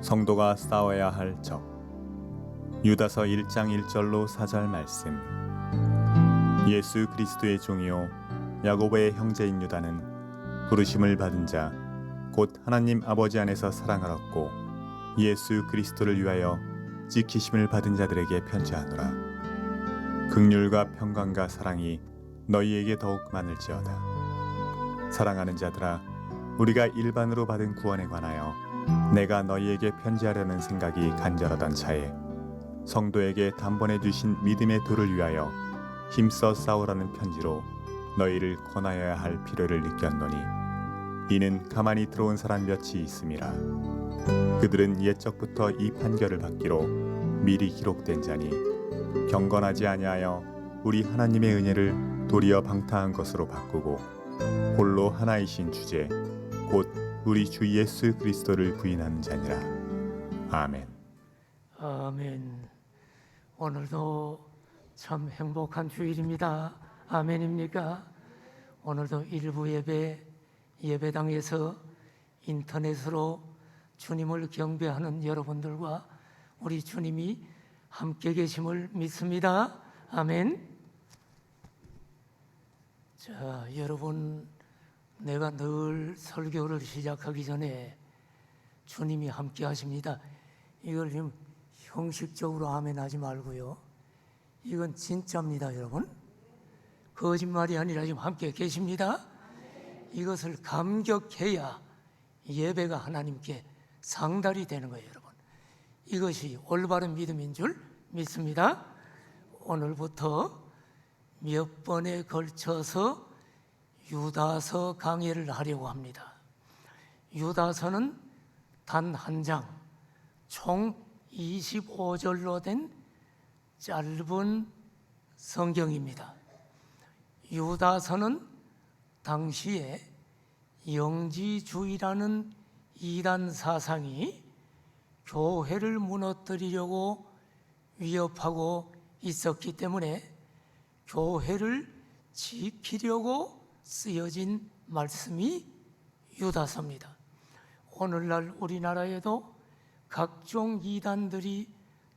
성도가 싸워야 할 적. 유다서 1장 1절로 4절 말씀. 예수 그리스도의 종이요 야고보의 형제인 유다는 부르심을 받은 자 곧 하나님 아버지 안에서 사랑을 얻고 예수 그리스도를 위하여 지키심을 받은 자들에게 편지하노라. 긍휼과 평강과 사랑이 너희에게 더욱 많을지어다. 사랑하는 자들아, 우리가 일반으로 받은 구원에 관하여 내가 너희에게 편지하려는 생각이 간절하던 차에 성도에게 단번에 주신 믿음의 도를 위하여 힘써 싸우라는 편지로 너희를 권하여야 할 필요를 느꼈노니, 이는 가만히 들어온 사람 몇이 있음이라. 그들은 옛적부터 이 판결을 받기로 미리 기록된 자니 경건하지 아니하여 우리 하나님의 은혜를 도리어 방탕한 것으로 바꾸고 홀로 하나이신 주제 곧 우리 주 예수 그리스도를 부인하는 자니라. 아멘. 아멘. 오늘도 참 행복한 주일입니다. 아멘입니까? 오늘도 일부 예배당에서 인터넷으로 주님을 경배하는 여러분들과 우리 주님이 함께 계심을 믿습니다. 아멘. 자, 여러분, 내가 늘 설교를 시작하기 전에 주님이 함께 하십니다. 이걸 지금 형식적으로 아멘 하지 말고요. 이건 진짜입니다, 여러분. 거짓말이 아니라 지금 함께 계십니다. 이것을 감격해야 예배가 하나님께 상달이 되는 거예요, 여러분. 이것이 올바른 믿음인 줄 믿습니다. 오늘부터 몇 번에 걸쳐서 유다서 강해를 하려고 합니다. 유다서는 단 한 장, 총 25절로 된 짧은 성경입니다. 유다서는 당시에 영지주의라는 이단 사상이 교회를 무너뜨리려고 위협하고 있었기 때문에 교회를 지키려고 쓰여진 말씀이 유다서입니다. 오늘날 우리나라에도 각종 이단들이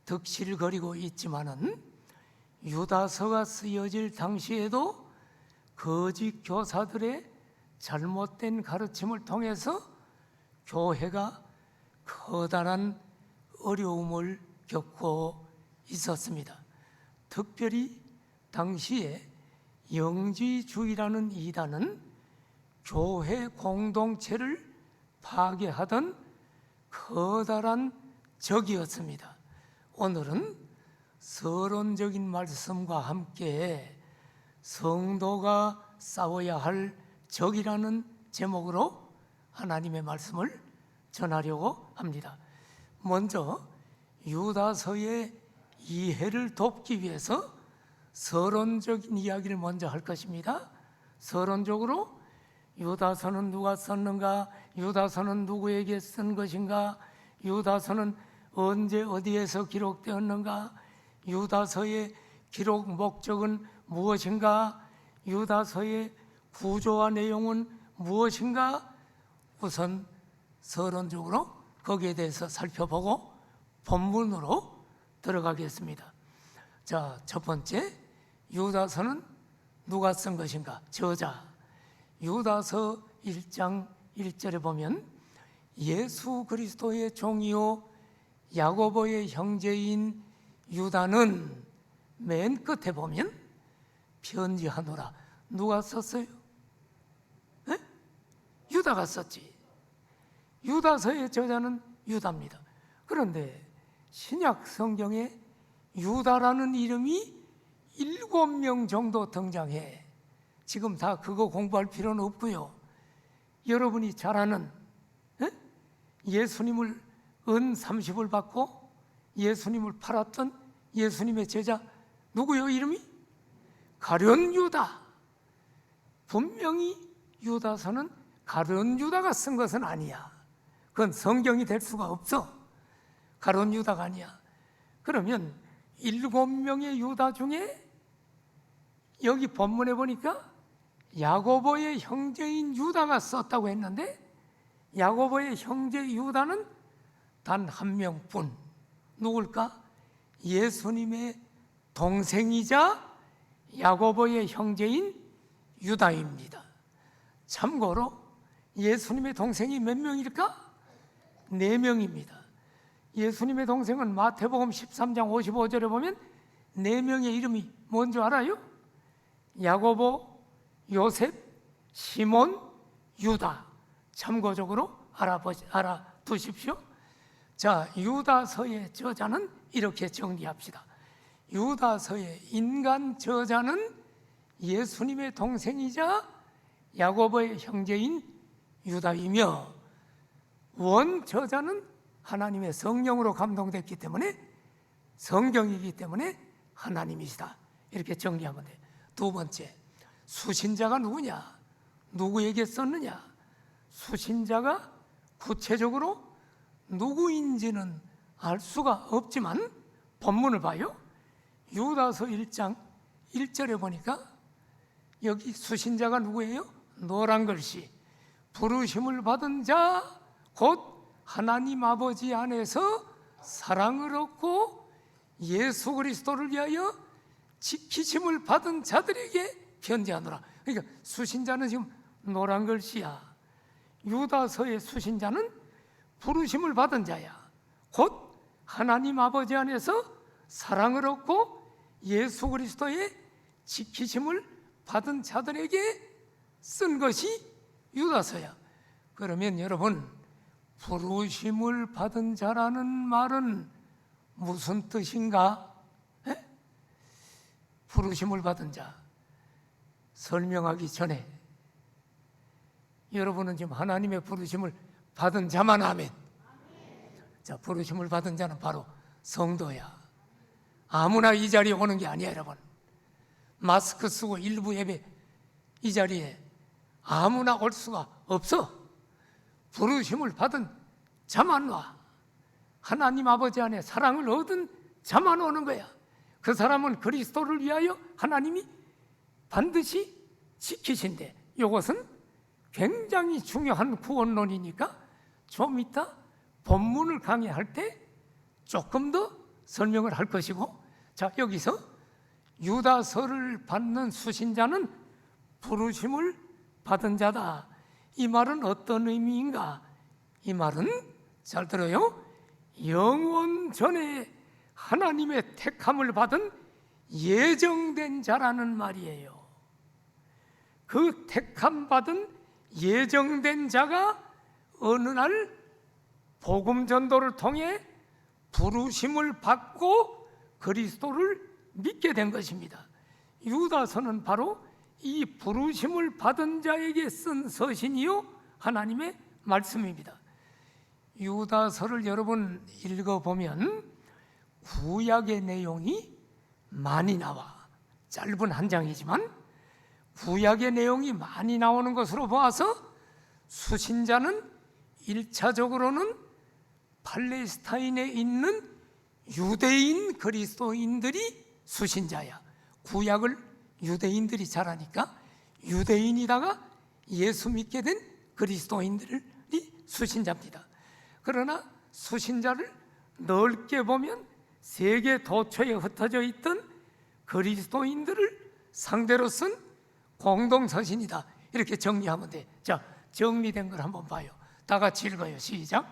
득실을 거리고 있지만은 유다서가 쓰여질 당시에도 거짓 교사들의 잘못된 가르침을 통해서 교회가 커다란 어려움을 겪고 있었습니다. 특별히 당시에 영지주의라는 이단은 교회 공동체를 파괴하던 커다란 적이었습니다. 오늘은 서론적인 말씀과 함께 성도가 싸워야 할 적이라는 제목으로 하나님의 말씀을 전하려고 합니다. 먼저 유다서의 이해를 돕기 위해서 서론적인 이야기를 먼저 할 것입니다. 서론적으로 유다서는 누가 썼는가? 유다서는 누구에게 쓴 것인가? 유다서는 언제 어디에서 기록되었는가? 유다서의 기록 목적은 무엇인가? 유다서의 구조와 내용은 무엇인가? 우선 서론적으로 거기에 대해서 살펴보고 본문으로 들어가겠습니다. 자, 첫 번째, 유다서는 누가 쓴 것인가? 저자. 유다서 1장 1절에 보면 예수 그리스도의 종이요 야고보의 형제인 유다는, 맨 끝에 보면 편지하노라. 누가 썼어요? 에? 유다가 썼지. 유다서의 저자는 유다입니다. 그런데 신약 성경에 유다라는 이름이 7명 정도 등장해. 지금 다 그거 공부할 필요는 없고요. 여러분이 잘 아는 예수님을 은 30을 받고 예수님을 팔았던 예수님의 제자 누구요? 이름이? 가룟 유다. 분명히 유다서는 가룟 유다가 쓴 것은 아니야. 그건 성경이 될 수가 없어. 가룟 유다가 아니야. 그러면 7명의 유다 중에 여기 본문에 보니까 야고보의 형제인 유다가 썼다고 했는데, 야고보의 형제 유다는 단 한 명뿐. 누굴까? 예수님의 동생이자 야고보의 형제인 유다입니다. 참고로 예수님의 동생이 몇 명일까? 4명입니다. 예수님의 동생은 마태복음 13장 55절에 보면 4명의 이름이 뭔지 알아요? 야고보, 요셉, 시몬, 유다. 참고적으로 알아두십시오. 자, 유다서의 저자는 이렇게 정리합시다. 유다서의 인간 저자는 예수님의 동생이자 야고보의 형제인 유다이며, 원 저자는 하나님의 성령으로 감동됐기 때문에, 성경이기 때문에 하나님이시다. 이렇게 정리하면 돼요. 두 번째, 수신자가 누구냐? 누구에게 썼느냐? 수신자가 구체적으로 누구인지는 알 수가 없지만 본문을 봐요. 유다서 1장 1절에 보니까 여기 수신자가 누구예요? 노란 글씨, 부르심을 받은 자 곧 하나님 아버지 안에서 사랑을 얻고 예수 그리스도를 위하여 지키심을 받은 자들에게 편지하노라. 그러니까 수신자는 지금 노란 글씨야. 유다서의 수신자는 부르심을 받은 자야. 곧 하나님 아버지 안에서 사랑을 얻고 예수 그리스도의 지키심을 받은 자들에게 쓴 것이 유다서야. 그러면 여러분, 부르심을 받은 자라는 말은 무슨 뜻인가? 부르심을 받은 자 설명하기 전에 여러분은 지금 하나님의 부르심을 받은 자만 하면, 자, 부르심을 받은 자는 바로 성도야. 아무나 이 자리에 오는 게 아니야. 여러분, 마스크 쓰고 일부 예배 이 자리에 아무나 올 수가 없어. 부르심을 받은 자만 와. 하나님 아버지 안에 사랑을 얻은 자만 오는 거야. 그 사람은 그리스도를 위하여 하나님이 반드시 지키신대. 이것은 굉장히 중요한 구원론이니까 좀 이따 본문을 강의할 때 조금 더 설명을 할 것이고, 자, 여기서 유다서를 받는 수신자는 부르심을 받은 자다. 이 말은 어떤 의미인가? 이 말은 잘 들어요. 영원 전에 하나님의 택함을 받은 예정된 자라는 말이에요. 그 택함 받은 예정된 자가 어느 날 복음 전도를 통해 부르심을 받고 그리스도를 믿게 된 것입니다. 유다서는 바로 이 부르심을 받은 자에게 쓴 서신이요 하나님의 말씀입니다. 유다서를 여러분 읽어보면 구약의 내용이 많이 나와. 짧은 한 장이지만 구약의 내용이 많이 나오는 것으로 보아서 수신자는 1차적으로는 팔레스타인에 있는 유대인 그리스도인들이 수신자야. 구약을 유대인들이 잘하니까 유대인이다가 예수 믿게 된 그리스도인들이 수신자입니다. 그러나 수신자를 넓게 보면 세계 도처에 흩어져 있던 그리스도인들을 상대로 쓴 공동서신이다. 이렇게 정리하면 돼. 자, 정리된 걸 한번 봐요. 다 같이 읽어요. 시작.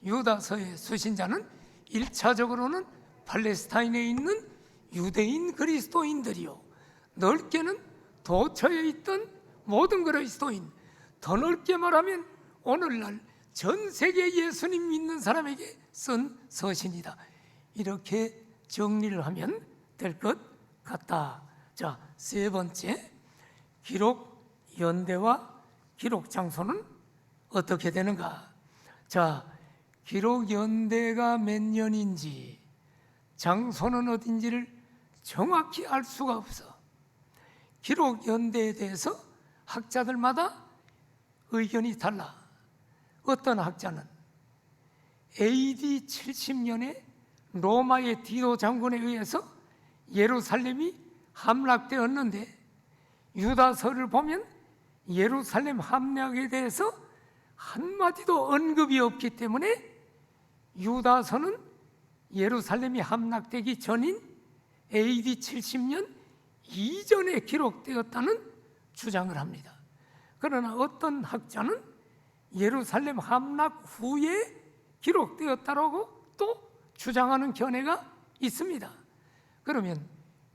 유다서의 수신자는 1차적으로는 팔레스타인에 있는 유대인 그리스도인들이요, 넓게는 도처에 있던 모든 그리스도인, 더 넓게 말하면 오늘날 전 세계 예수님 믿는 사람에게 쓴 서신이다. 이렇게 정리를 하면 될 것 같다. 자, 세 번째, 기록 연대와 기록 장소는 어떻게 되는가? 자, 기록 연대가 몇 년인지, 장소는 어딘지를 정확히 알 수가 없어. 기록 연대에 대해서 학자들마다 의견이 달라. 어떤 학자는 AD 70년에 로마의 디도 장군에 의해서 예루살렘이 함락되었는데, 유다서를 보면 예루살렘 함락에 대해서 한마디도 언급이 없기 때문에 유다서는 예루살렘이 함락되기 전인 AD 70년 이전에 기록되었다는 주장을 합니다. 그러나 어떤 학자는 예루살렘 함락 후에 기록되었다고 또 주장하는 견해가 있습니다. 그러면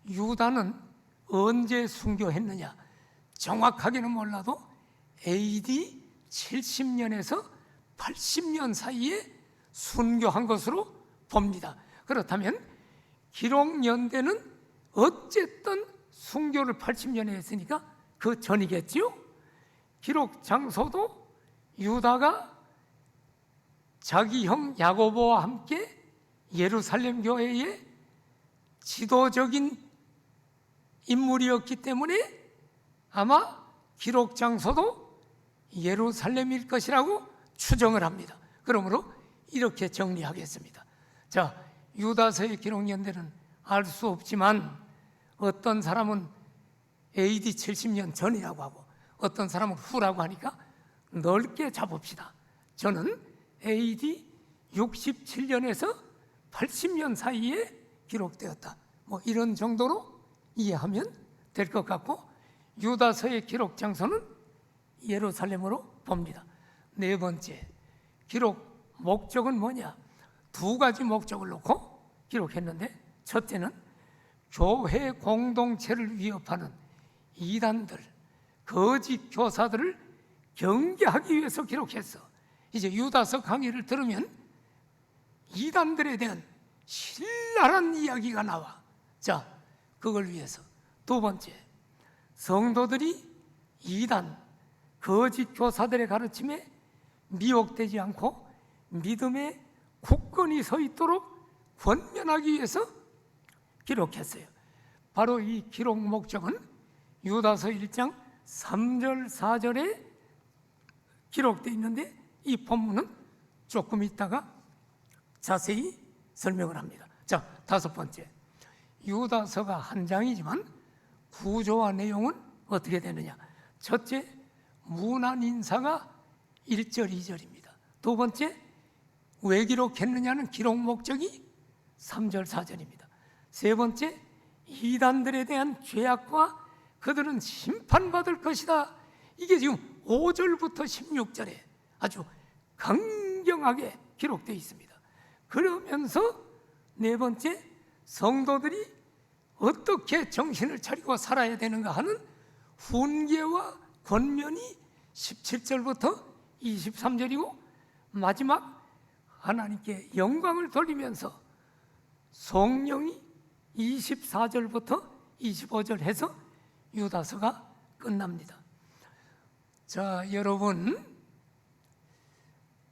유다는 언제 순교했느냐? 정확하게는 몰라도 AD 70년에서 80년 사이에 순교한 것으로 봅니다. 그렇다면 기록 연대는 어쨌든 순교를 80년에 했으니까 그 전이겠지요. 기록 장소도 유다가 자기 형 야고보와 함께 예루살렘 교회의 지도적인 인물이었기 때문에 아마 기록 장소도 예루살렘일 것이라고 추정을 합니다. 그러므로 이렇게 정리하겠습니다. 자, 유다서의 기록 연대는 알 수 없지만 어떤 사람은 AD 70년 전이라고 하고 어떤 사람은 후라고 하니까 넓게 잡읍시다. 저는 AD 67년에서 80년 사이에 기록되었다. 뭐 이런 정도로 이해하면 될 것 같고, 유다서의 기록 장소는 예루살렘으로 봅니다. 네 번째, 기록 목적은 뭐냐? 두 가지 목적을 놓고 기록했는데, 첫째는 교회 공동체를 위협하는 이단들, 거짓 교사들을 경계하기 위해서 기록했어. 이제 유다서 강의를 들으면 이단들에 대한 신랄한 이야기가 나와. 자, 그걸 위해서. 두 번째, 성도들이 이단, 거짓 교사들의 가르침에 미혹되지 않고 믿음에 굳건히 서 있도록 권면하기 위해서 기록했어요. 바로 이 기록 목적은 유다서 1장 3절 4절에 기록되어 있는데, 이 본문은 조금 있다가 자세히 설명을 합니다. 자, 다섯 번째, 유다서가 한 장이지만 구조와 내용은 어떻게 되느냐? 첫째, 문안 인사가 1절 2절입니다. 두 번째, 왜 기록했느냐는 기록 목적이 3절 4절입니다. 세 번째, 이단들에 대한 죄악과 그들은 심판받을 것이다. 이게 지금 5절부터 16절에 아주 강경하게 기록되어 있습니다. 그러면서 네 번째, 성도들이 어떻게 정신을 차리고 살아야 되는가 하는 훈계와 권면이 17절부터 23절이고, 마지막 하나님께 영광을 돌리면서 성령이 24절부터 25절 해서 유다서가 끝납니다. 자, 여러분,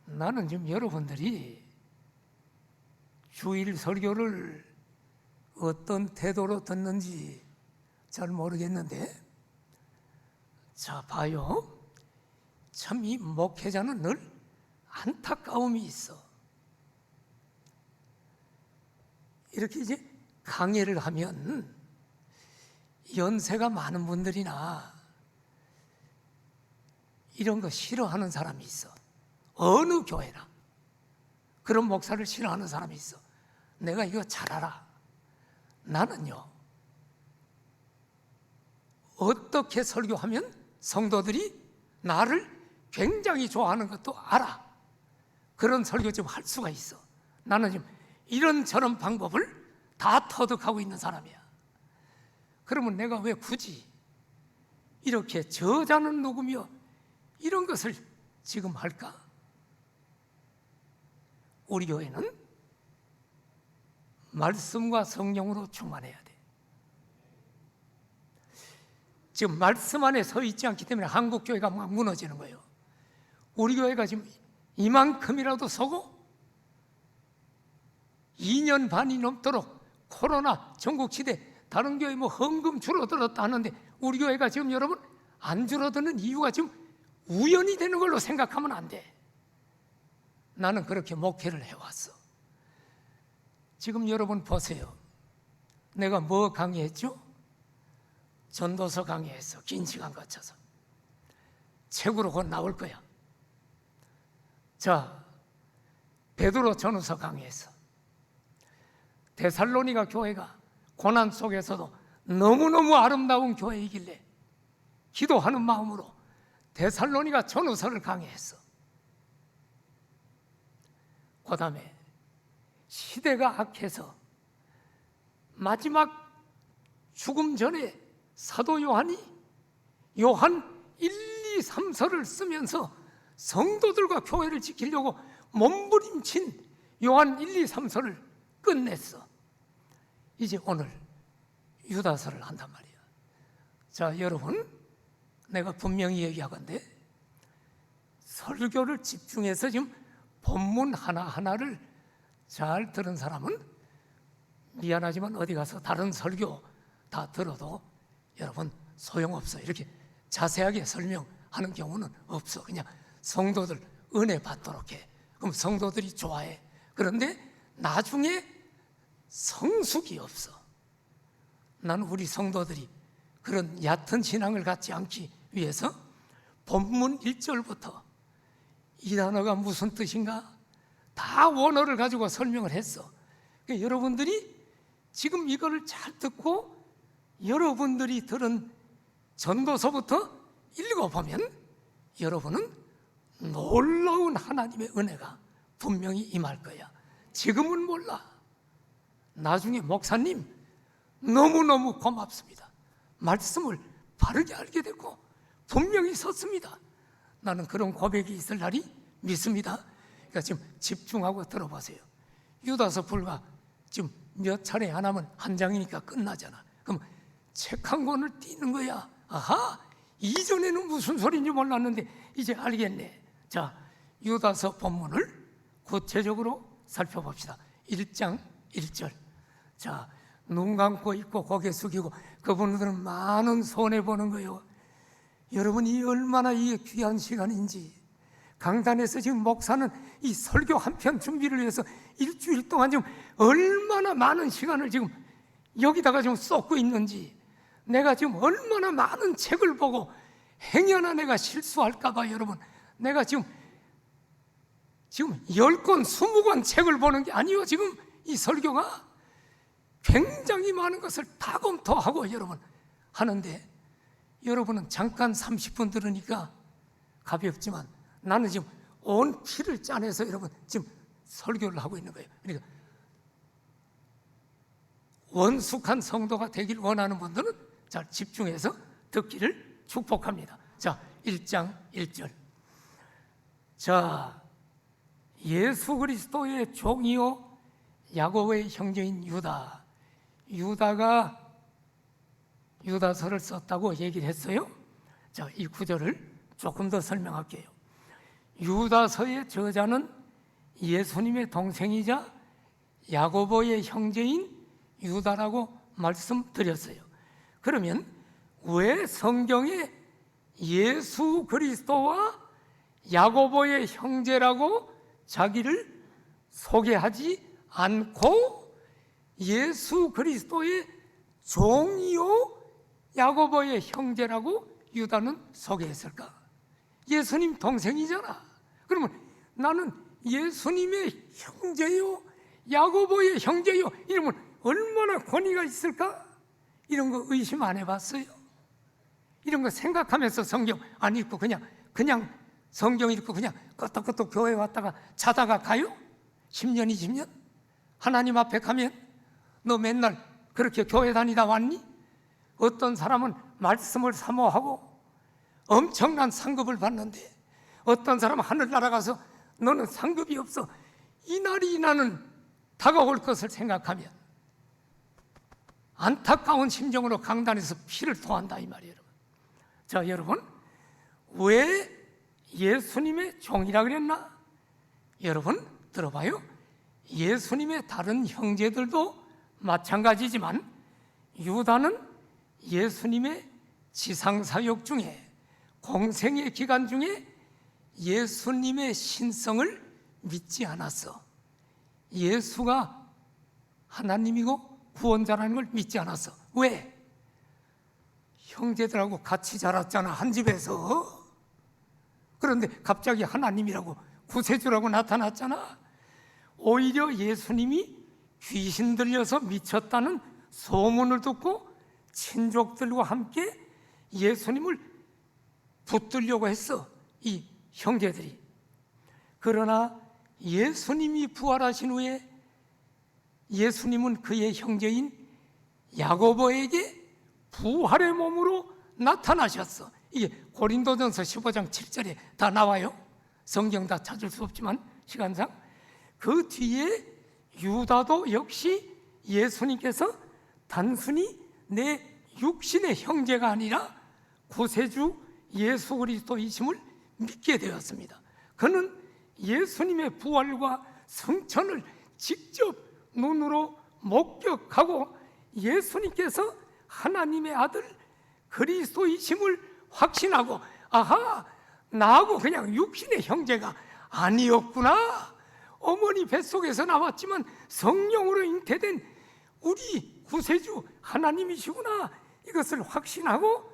나는 지금 여러분들이 주일 설교를 어떤 태도로 듣는지 잘 모르겠는데, 자, 봐요. 참 이 목회자는 늘 안타까움이 있어. 이렇게 이제 강의를 하면 연세가 많은 분들이나 이런 거 싫어하는 사람이 있어. 어느 교회나 그런 목사를 싫어하는 사람이 있어. 내가 이거 잘 알아. 나는요, 어떻게 설교하면 성도들이 나를 굉장히 좋아하는 것도 알아. 그런 설교 좀 할 수가 있어. 나는 지금 이런저런 방법을 다 터득하고 있는 사람이야. 그러면 내가 왜 굳이 이렇게 저자는 누구며 이런 것을 지금 할까? 우리 교회는 말씀과 성령으로 충만해야 돼. 지금 말씀 안에 서 있지 않기 때문에 한국 교회가 막 무너지는 거예요. 우리 교회가 지금 이만큼이라도 서고 2년 반이 넘도록 코로나 전국 시대 다른 교회 뭐 헌금 줄어들었다 하는데 우리 교회가 지금 여러분 안 줄어드는 이유가 지금 우연이 되는 걸로 생각하면 안 돼. 나는 그렇게 목회를 해왔어. 지금 여러분 보세요. 내가 뭐 강의했죠? 전도서 강의했어. 긴 시간 거쳐서. 책으로 곧 나올 거야. 자, 베드로 전후서 강의에서 데살로니가 교회가 고난 속에서도 너무너무 아름다운 교회이길래 기도하는 마음으로 데살로니가 전후서를 강의했어. 그 다음에 시대가 악해서 마지막 죽음 전에 사도 요한 1, 2, 3서를 쓰면서 성도들과 교회를 지키려고 몸부림친 요한 1, 2, 3서를 끝냈어. 이제 오늘 유다서를 한단 말이야. 자, 여러분, 내가 분명히 얘기하건대 설교를 집중해서 지금 본문 하나하나를 잘 들은 사람은 미안하지만 어디 가서 다른 설교 다 들어도 여러분 소용없어. 이렇게 자세하게 설명하는 경우는 없어. 그냥 성도들 은혜 받도록 해. 그럼 성도들이 좋아해. 그런데 나중에 성숙이 없어. 나는 우리 성도들이 그런 얕은 신앙을 갖지 않기 위해서 본문 1절부터 이 단어가 무슨 뜻인가 다 원어를 가지고 설명을 했어. 그러니까 여러분들이 지금 이거를 잘 듣고 여러분들이 들은 전도서부터 읽어보면 여러분은 놀라운 하나님의 은혜가 분명히 임할 거야. 지금은 몰라. 나중에 목사님 너무너무 고맙습니다. 말씀을 바르게 알게 됐고 분명히 섰습니다. 나는 그런 고백이 있을 날이 믿습니다. 그러니까 지금 집중하고 들어보세요. 유다서 불과 지금 몇 차례 안 하면 한 장이니까 끝나잖아. 그럼 책 한 권을 띄는 거야. 아하, 이전에는 무슨 소리인지 몰랐는데 이제 알겠네. 자, 유다서 본문을 구체적으로 살펴봅시다. 1장 1절. 자, 눈 감고 있고 고개 숙이고 그분들은 많은 손해보는 거예요. 여러분이 얼마나 이게 귀한 시간인지. 강단에서 지금 목사는 이 설교 한 편 준비를 위해서 일주일 동안 지금 얼마나 많은 시간을 지금 여기다가 지금 쏟고 있는지, 내가 지금 얼마나 많은 책을 보고 행여나 내가 실수할까봐 여러분, 내가 지금 10권, 20권 책을 보는 게 아니요. 지금 이 설교가 굉장히 많은 것을 다 검토하고 여러분 하는데, 여러분은 잠깐 30분 들으니까 가볍지만 나는 지금 온 피를 짜내서 여러분 지금 설교를 하고 있는 거예요. 그러니까 원숙한 성도가 되길 원하는 분들은 잘 집중해서 듣기를 축복합니다. 자, 1장 1절. 자, 예수 그리스도의 종이요 야고보의 형제인 유다. 유다가 유다서를 썼다고 얘기를 했어요. 자, 이 구절을 조금 더 설명할게요. 유다서의 저자는 예수님의 동생이자 야고보의 형제인 유다라고 말씀드렸어요. 그러면 왜 성경에 예수 그리스도와 야고보의 형제라고 자기를 소개하지 않고 예수 그리스도의 종이요 야고보의 형제라고 유다는 소개했을까? 예수님 동생이잖아. 그러면 나는 예수님의 형제요 야고보의 형제요 이러면 얼마나 권위가 있을까? 이런 거 의심 안 해봤어요? 이런 거 생각하면서 성경 안 읽고 그냥 성경 읽고 그냥 끄떡끄떡 교회 왔다가 자다가 가요? 10년 20년? 하나님 앞에 가면 너 맨날 그렇게 교회 다니다 왔니? 어떤 사람은 말씀을 사모하고 엄청난 상급을 받는데 어떤 사람은 하늘 날아가서 너는 상급이 없어. 이 날이 나는 다가올 것을 생각하면 안타까운 심정으로 강단에서 피를 토한다 이 말이에요. 자, 여러분, 왜 예수님의 종이라 그랬나? 여러분 들어봐요. 예수님의 다른 형제들도 마찬가지지만 유다는 예수님의 지상사역 중에 공생의 기간 중에 예수님의 신성을 믿지 않았어. 예수가 하나님이고 구원자라는 걸 믿지 않았어. 왜? 형제들하고 같이 자랐잖아, 한 집에서. 그런데 갑자기 하나님이라고 구세주라고 나타났잖아. 오히려 예수님이 귀신 들려서 미쳤다는 소문을 듣고 친족들과 함께 예수님을 붙들려고 했어, 이 형제들이. 그러나 예수님이 부활하신 후에 예수님은 그의 형제인 야고보에게 부활의 몸으로 나타나셨어. 이게 고린도전서 15장 7절에 다 나와요. 성경 다 찾을 수 없지만 시간상. 그 뒤에 유다도 역시 예수님께서 단순히 내 육신의 형제가 아니라 구세주 예수 그리스도이심을 믿게 되었습니다. 그는 예수님의 부활과 승천을 직접 눈으로 목격하고 예수님께서 하나님의 아들 그리스도이심을 확신하고, 아하, 나하고 그냥 육신의 형제가 아니었구나, 어머니 뱃속에서 나왔지만 성령으로 잉태된 우리 구세주 하나님이시구나, 이것을 확신하고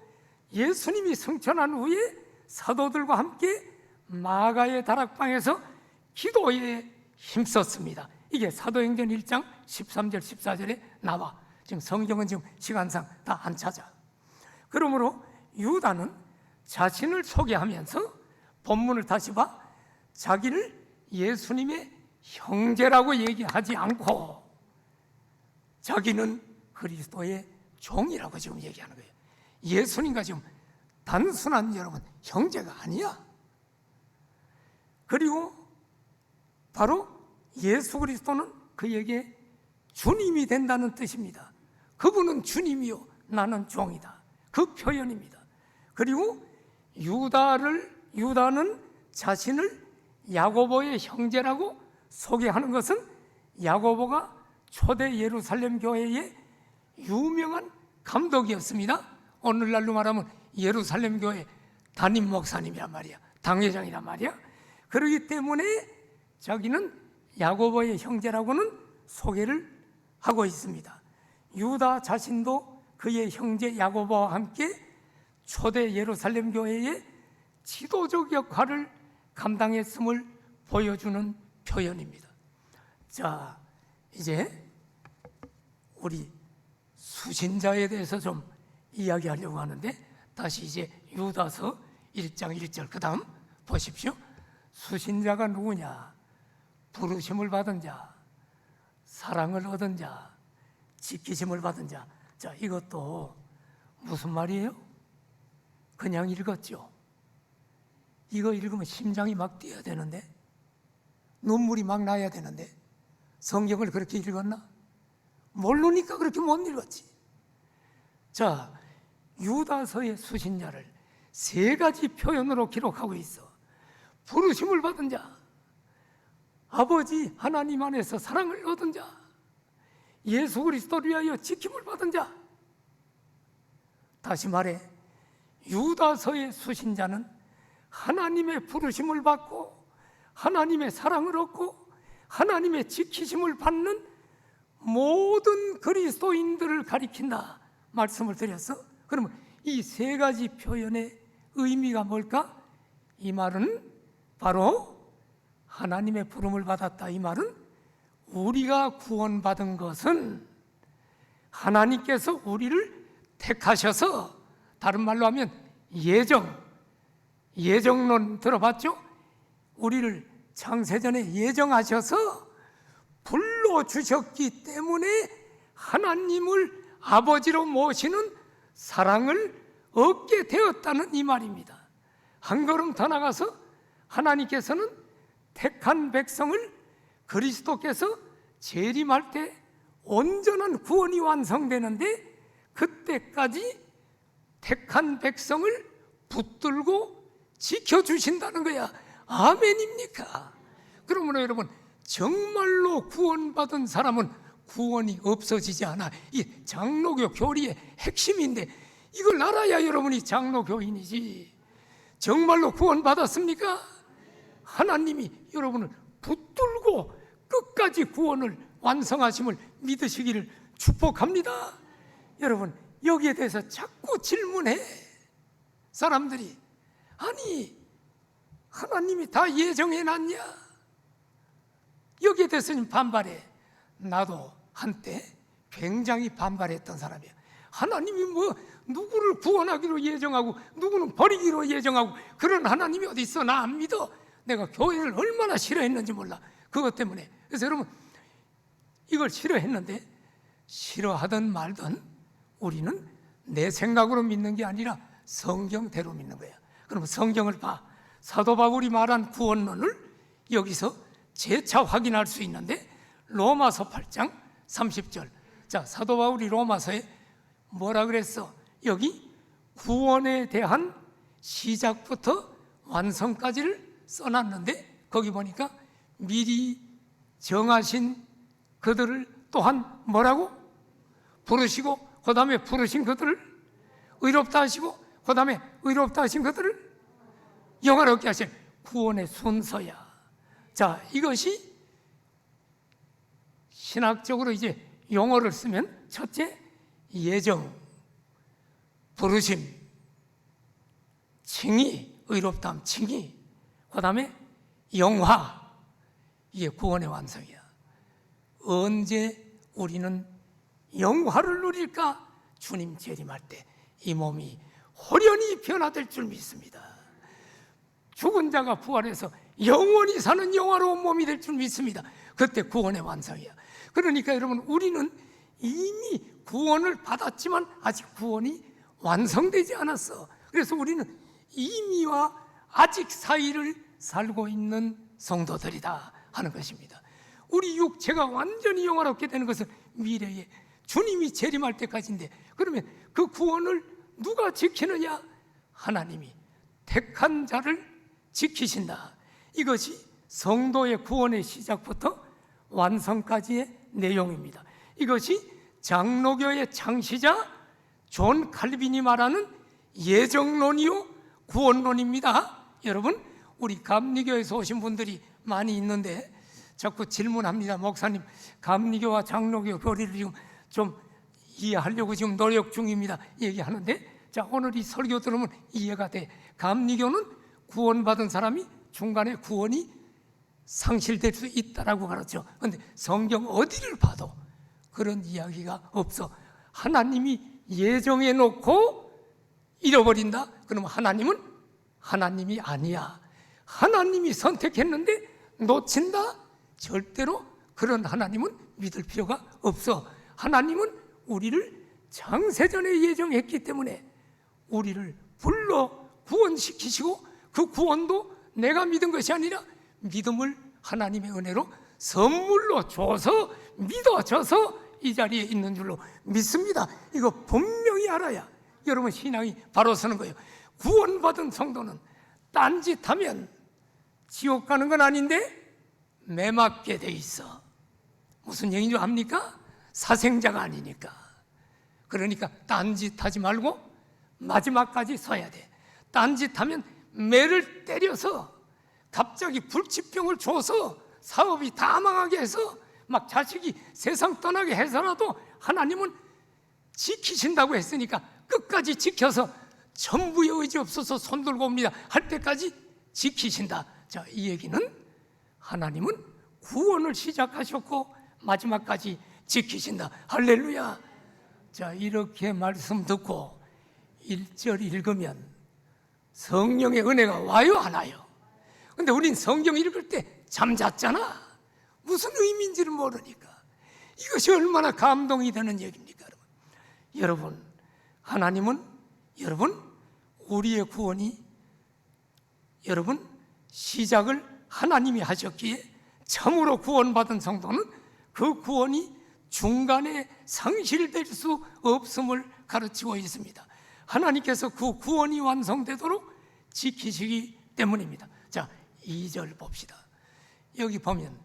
예수님이 승천한 후에 사도들과 함께 마가의 다락방에서 기도에 힘썼습니다. 이게 사도행전 1장 13절 14절에 나와. 지금 성경은 지금 시간상 다 안 찾아. 그러므로 유다는 자신을 소개하면서 본문을 다시 봐, 자기를 예수님의 형제라고 얘기하지 않고 자기는 그리스도의 종이라고 지금 얘기하는 거예요. 예수님과 지금 단순한 여러분 형제가 아니야. 그리고 바로 예수 그리스도는 그에게 주님이 된다는 뜻입니다. 그분은 주님이요 나는 종이다, 그 표현입니다. 그리고 유다는 자신을 야고보의 형제라고 소개하는 것은 야고보가 초대 예루살렘 교회의 유명한 감독이었습니다. 오늘날로 말하면 예루살렘 교회 담임 목사님이란 말이야, 당회장이란 말이야. 그렇기 때문에 자기는 야고보의 형제라고는 소개를 하고 있습니다. 유다 자신도 그의 형제 야고보와 함께 초대 예루살렘 교회의 지도적 역할을 감당했음을 보여주는 표현입니다. 자, 이제 우리 수신자에 대해서 좀 이야기하려고 하는데, 다시 이제 유다서 1장 1절 그 다음 보십시오. 수신자가 누구냐? 부르심을 받은 자, 사랑을 얻은 자, 지키심을 받은 자. 자, 이것도 무슨 말이에요? 그냥 읽었죠. 이거 읽으면 심장이 막 뛰어야 되는데, 눈물이 막 나야 되는데, 성경을 그렇게 읽었나? 모르니까 그렇게 못 읽었지. 자, 유다서의 수신자를 세 가지 표현으로 기록하고 있어. 부르심을 받은 자, 아버지 하나님 안에서 사랑을 얻은 자, 예수 그리스도를 위하여 지킴을 받은 자. 다시 말해, 유다서의 수신자는 하나님의 부르심을 받고 하나님의 사랑을 얻고 하나님의 지키심을 받는 모든 그리스도인들을 가리킨다 말씀을 드렸어. 그러면 이 세 가지 표현의 의미가 뭘까? 이 말은 바로 하나님의 부름을 받았다. 이 말은 우리가 구원받은 것은 하나님께서 우리를 택하셔서, 다른 말로 하면 예정론 들어봤죠? 우리를 창세전에 예정하셔서 불러주셨기 때문에 하나님을 아버지로 모시는 사랑을 얻게 되었다는 이 말입니다. 한 걸음 더 나가서 하나님께서는 택한 백성을 그리스도께서 재림할 때 온전한 구원이 완성되는데, 그때까지 택한 백성을 붙들고 지켜주신다는 거야. 아멘입니까? 그러므로 여러분, 정말로 구원받은 사람은 구원이 없어지지 않아. 이게 장로교 교리의 핵심인데, 이걸 알아야 여러분이 장로교인이지. 정말로 구원받았습니까? 하나님이 여러분을 붙들고 끝까지 구원을 완성하심을 믿으시기를 축복합니다. 여러분, 여기에 대해서 자꾸 질문해. 사람들이, 아니 하나님이 다 예정해놨냐? 여기에 대해서는 반발해. 나도 한때 굉장히 반발했던 사람이야. 하나님이 뭐 누구를 구원하기로 예정하고 누구는 버리기로 예정하고 그런 하나님이 어디 있어? 나 안 믿어. 내가 교회를 얼마나 싫어했는지 몰라. 그것 때문에. 그래서 여러분, 이걸 싫어했는데 싫어하든 말든 우리는 내 생각으로 믿는 게 아니라 성경대로 믿는 거야. 그러면 성경을 봐. 사도 바울이 말한 구원론을 여기서 재차 확인할 수 있는데 로마서 8장 30절. 자, 사도 바울이 로마서에 뭐라 그랬어? 여기 구원에 대한 시작부터 완성까지를 써놨는데 거기 보니까 미리 정하신 그들을 또한 뭐라고? 부르시고 그 다음에 부르신 그들을 의롭다 하시고 그 다음에 의롭다 하신 그들을 영화롭게 하신 구원의 순서야. 자, 이것이 신학적으로 이제 용어를 쓰면 첫째, 예정, 부르심, 칭의, 의롭다함, 칭의, 그 다음에 영화. 이게 구원의 완성이야. 언제 우리는 영화를 누릴까? 주님 재림할 때 이 몸이 호련히 변화될 줄 믿습니다. 죽은 자가 부활해서 영원히 사는 영화로운 몸이 될 줄 믿습니다. 그때 구원의 완성이야. 그러니까 여러분, 우리는 이미 구원을 받았지만 아직 구원이 완성되지 않았어. 그래서 우리는 이미와 아직 사이를 살고 있는 성도들이다 하는 것입니다. 우리 육체가 완전히 영화롭게 되는 것은 미래에 주님이 재림할 때까지인데, 그러면 그 구원을 누가 지키느냐? 하나님이 택한 자를 지키신다. 이것이 성도의 구원의 시작부터 완성까지의 내용입니다. 이것이 장로교의 창시자 존 칼빈이 말하는 예정론이요 구원론입니다. 여러분, 우리 감리교에서 오신 분들이 많이 있는데 자꾸 질문합니다. 목사님, 감리교와 장로교 교리를 지금 좀 이해하려고 지금 노력 중입니다. 얘기하는데, 자, 오늘 이 설교 들으면 이해가 돼. 감리교는 구원받은 사람이 중간에 구원이 상실될 수 있다라고 가르쳐. 그런데 성경 어디를 봐도 그런 이야기가 없어. 하나님이 예정해 놓고 잃어버린다? 그러면 하나님은 하나님이 아니야. 하나님이 선택했는데 놓친다? 절대로 그런 하나님은 믿을 필요가 없어. 하나님은 우리를 창세전에 예정했기 때문에 우리를 불러 구원시키시고, 그 구원도 내가 믿은 것이 아니라 믿음을 하나님의 은혜로 선물로 줘서 믿어져서 이 자리에 있는 줄로 믿습니다. 이거 분명히 알아야 여러분 신앙이 바로 서는 거예요. 구원받은 성도는 딴짓하면 지옥 가는 건 아닌데 매 맞게 돼 있어. 무슨 얘기인 줄 압니까? 사생자가 아니니까. 그러니까 딴짓하지 말고 마지막까지 서야 돼. 딴짓하면 매를 때려서 갑자기 불치병을 줘서 사업이 다 망하게 해서 막 자식이 세상 떠나게 해서라도 하나님은 지키신다고 했으니까 끝까지 지켜서 전부의 의지 없어서 손들고 옵니다 할 때까지 지키신다. 자, 이 얘기는 하나님은 구원을 시작하셨고 마지막까지 지키신다. 할렐루야. 자, 이렇게 말씀 듣고 1절 읽으면 성령의 은혜가 와요, 안 와요? 근데 우린 성경 읽을 때 잠잤잖아. 무슨 의미인지를 모르니까. 이것이 얼마나 감동이 되는 얘기입니까, 여러분? 여러분, 하나님은 여러분 우리의 구원이 여러분 시작을 하나님이 하셨기에 참으로 구원받은 성도는 그 구원이 중간에 상실될 수 없음을 가르치고 있습니다. 하나님께서 그 구원이 완성되도록 지키시기 때문입니다. 자, 2절 봅시다. 여기 보면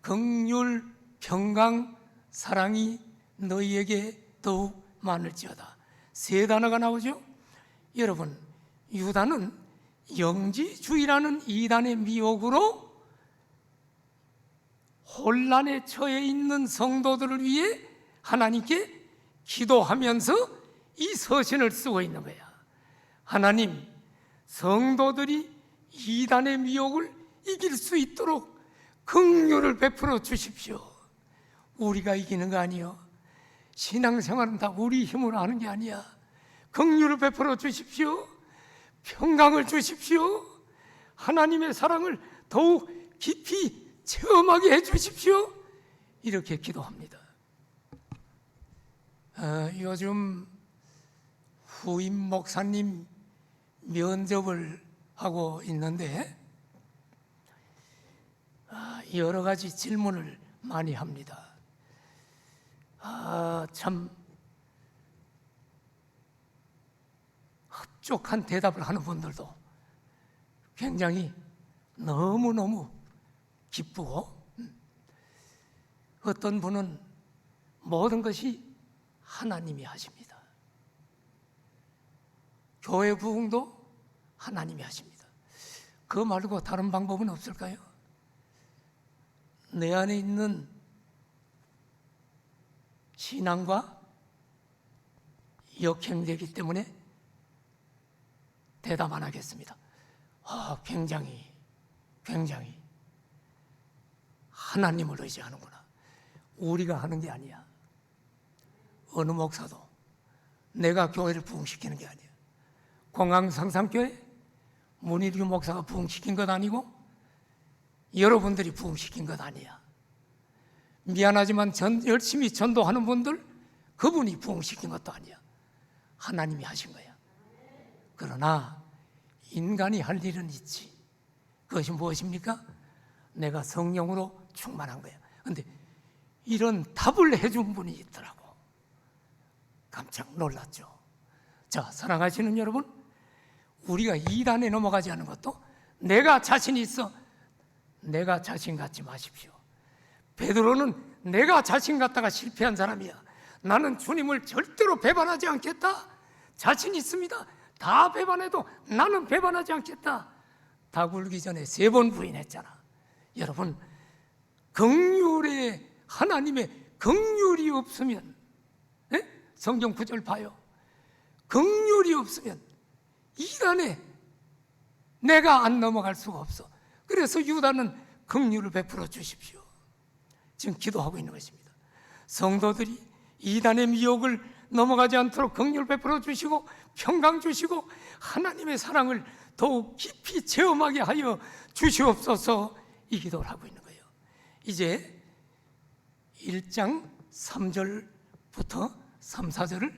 긍휼, 평강, 사랑이 너희에게 더욱 많을지어다. 세 단어가 나오죠. 여러분, 유다는 영지주의라는 이단의 미혹으로 혼란에 처해 있는 성도들을 위해 하나님께 기도하면서 이 서신을 쓰고 있는 거야. 하나님, 성도들이 이단의 미혹을 이길 수 있도록 긍휼을 베풀어 주십시오. 우리가 이기는 거 아니요. 신앙생활은 다 우리 힘으로 하는 게 아니야. 긍휼을 베풀어 주십시오. 평강을 주십시오. 하나님의 사랑을 더욱 깊이 체험하게 해 주십시오. 이렇게 기도합니다. 요즘 후임 목사님 면접을 하고 있는데 여러 가지 질문을 많이 합니다. 참 흡족한 대답을 하는 분들도 굉장히 너무너무 기쁘고, 어떤 분은 모든 것이 하나님이 하십니다. 교회 부흥도 하나님이 하십니다. 그 말고 다른 방법은 없을까요? 내 안에 있는 신앙과 역행되기 때문에 대답 안 하겠습니다. 굉장히 하나님을 의지하는구나. 우리가 하는 게 아니야. 어느 목사도 내가 교회를 부흥시키는 게 아니야. 공항상상교회 문일규 목사가 부흥시킨 것 아니고 여러분들이 부흥시킨 것 아니야. 미안하지만 열심히 전도하는 분들, 그분이 부흥시킨 것도 아니야. 하나님이 하신 거야. 그러나 인간이 할 일은 있지. 그것이 무엇입니까? 내가 성령으로 충만한 거야. 그런데 이런 답을 해준 분이 있더라고. 깜짝 놀랐죠. 자, 사랑하시는 여러분, 우리가 이단에 넘어가지 않은 것도 내가 자신 있어. 내가 자신 갖지 마십시오. 베드로는 내가 자신 갖다가 실패한 사람이야. 나는 주님을 절대로 배반하지 않겠다. 자신 있습니다. 다 배반해도 나는 배반하지 않겠다. 다 굴기 전에 3번 부인했잖아. 여러분, 긍휼에 하나님의 긍휼이 없으면, 성경 구절 봐요. 긍휼이 없으면 이단에 내가 안 넘어갈 수가 없어. 그래서 유다는 긍휼을 베풀어 주십시오. 지금 기도하고 있는 것입니다. 성도들이 이단의 미혹을 넘어가지 않도록 긍휼 베풀어 주시고 평강 주시고 하나님의 사랑을 더욱 깊이 체험하게 하여 주시옵소서, 이 기도를 하고 있는 거예요. 이제 1장 3절부터 3, 4절을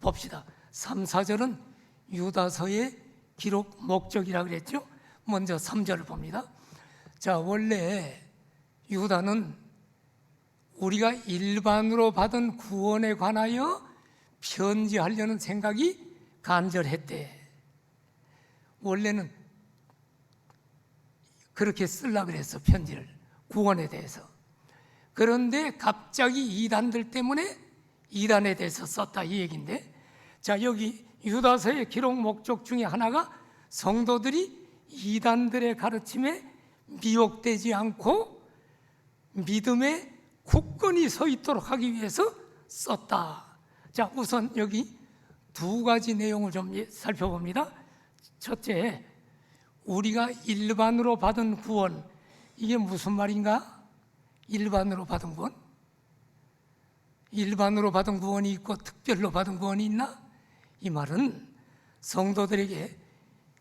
봅시다. 3, 4절은 유다서의 기록 목적이라 그랬죠. 먼저 3절을 봅니다. 자, 원래 유다는 우리가 일반으로 받은 구원에 관하여 편지하려는 생각이 간절했대. 원래는 그렇게 쓰려고 그랬어, 편지를. 구원에 대해서. 그런데 갑자기 이단들 때문에 이단에 대해서 썼다, 이 얘기인데, 자, 여기 유다서의 기록 목적 중에 하나가 성도들이 이단들의 가르침에 미혹되지 않고 믿음에 굳건히 서 있도록 하기 위해서 썼다. 자, 우선 여기 2가지 내용을 좀 살펴봅니다. 첫째, 우리가 일반으로 받은 구원, 이게 무슨 말인가? 일반으로 받은 구원? 일반으로 받은 구원이 있고 특별로 받은 구원이 있나? 이 말은 성도들에게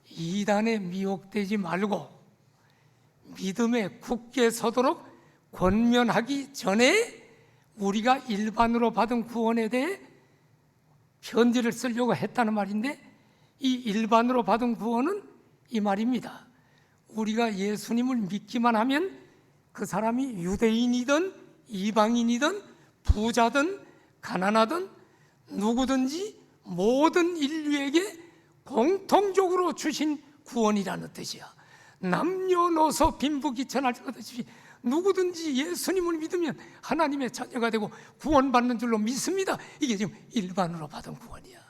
이단에 미혹되지 말고 믿음에 굳게 서도록 권면하기 전에 우리가 일반으로 받은 구원에 대해 편지를 쓰려고 했다는 말인데, 이 일반으로 받은 구원은 이 말입니다. 우리가 예수님을 믿기만 하면 그 사람이 유대인이든 이방인이든 부자든 가난하든 누구든지 모든 인류에게 공통적으로 주신 구원이라는 뜻이야. 남녀노소 빈부귀천할 것 없이 누구든지 예수님을 믿으면 하나님의 자녀가 되고 구원받는 줄로 믿습니다. 이게 지금 일반으로 받은 구원이야.